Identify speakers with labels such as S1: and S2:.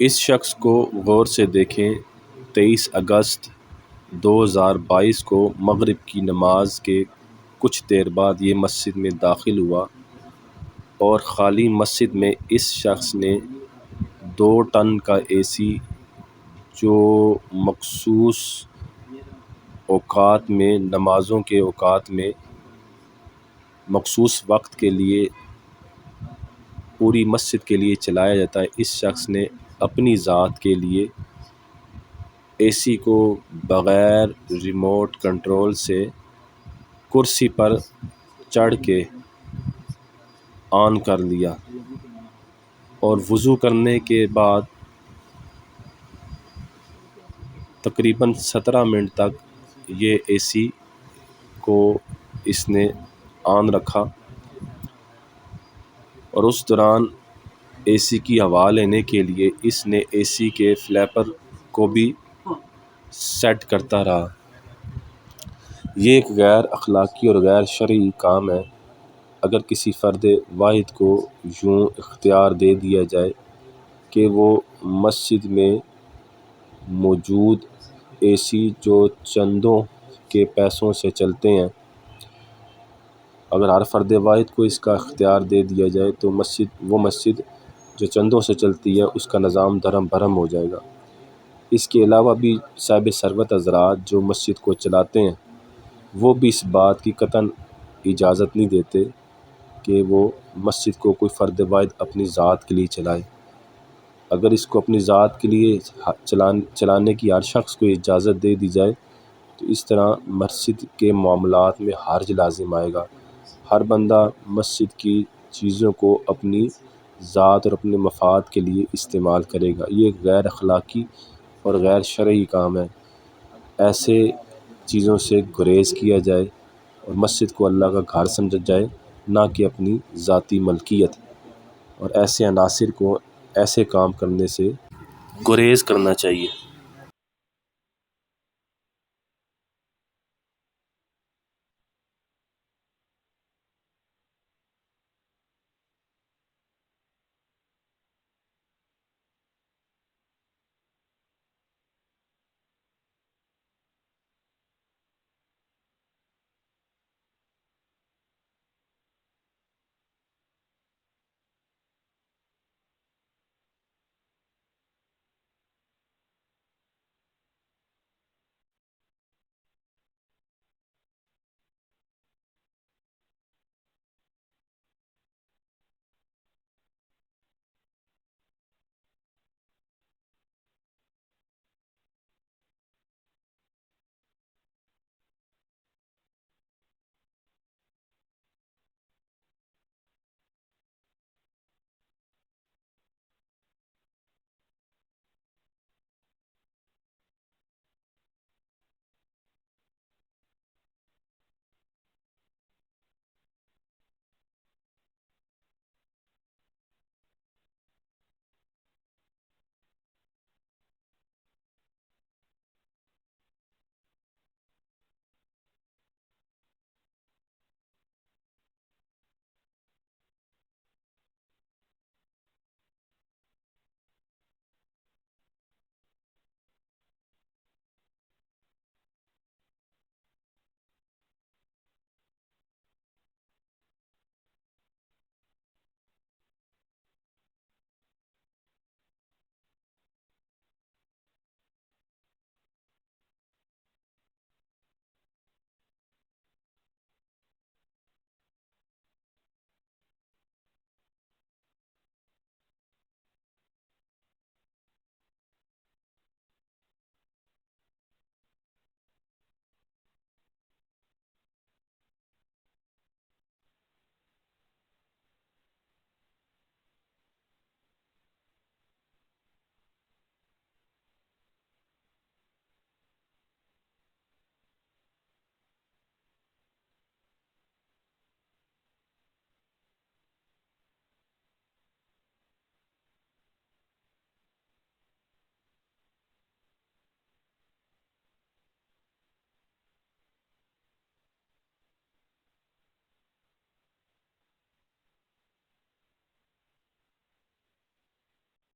S1: اس شخص کو غور سے دیکھیں۔ 23 اگست 2022 کو مغرب کی نماز کے کچھ دیر بعد یہ مسجد میں داخل ہوا اور خالی مسجد میں اس شخص نے 2 ٹن کا اے سی جو مخصوص اوقات میں نمازوں کے اوقات میں مخصوص وقت کے لیے پوری مسجد کے لیے چلایا جاتا ہے، اس شخص نے اپنی ذات کے لیے اے سی کو بغیر ریموٹ کنٹرول سے کرسی پر چڑھ کے آن کر لیا اور وضو کرنے کے بعد تقریباً 17 منٹ تک یہ اے سی کو اس نے آن رکھا اور اس دوران اے سی کی ہوا لینے کے لیے اس نے اے سی کے فلیپر کو بھی سیٹ کرتا رہا۔ یہ ایک غیر اخلاقی اور غیر شرعی کام ہے۔ اگر کسی فرد واحد کو یوں اختیار دے دیا جائے کہ وہ مسجد میں موجود اے سی جو چندوں کے پیسوں سے چلتے ہیں، اگر ہر فرد واحد کو اس کا اختیار دے دیا جائے تو وہ مسجد جو چندوں سے چلتی ہے اس کا نظام دھرم بھرم ہو جائے گا۔ اس کے علاوہ بھی صاحب ثروت حضرات جو مسجد کو چلاتے ہیں وہ بھی اس بات کی قطعاً اجازت نہیں دیتے کہ وہ مسجد کو کوئی فرد واحد اپنی ذات کے لیے چلائے۔ اگر اس کو اپنی ذات کے لیے چلانے کی ہر شخص کو اجازت دے دی جائے تو اس طرح مسجد کے معاملات میں حرج لازم آئے گا۔ ہر بندہ مسجد کی چیزوں کو اپنی ذات اور اپنے مفاد کے لیے استعمال کرے گا۔ یہ ایک غیر اخلاقی اور غیر شرعی کام ہے۔ ایسے چیزوں سے گریز کیا جائے اور مسجد کو اللہ کا گھر سمجھا جائے، نہ کہ اپنی ذاتی ملکیت، اور ایسے عناصر کو ایسے کام کرنے سے گریز کرنا چاہیے۔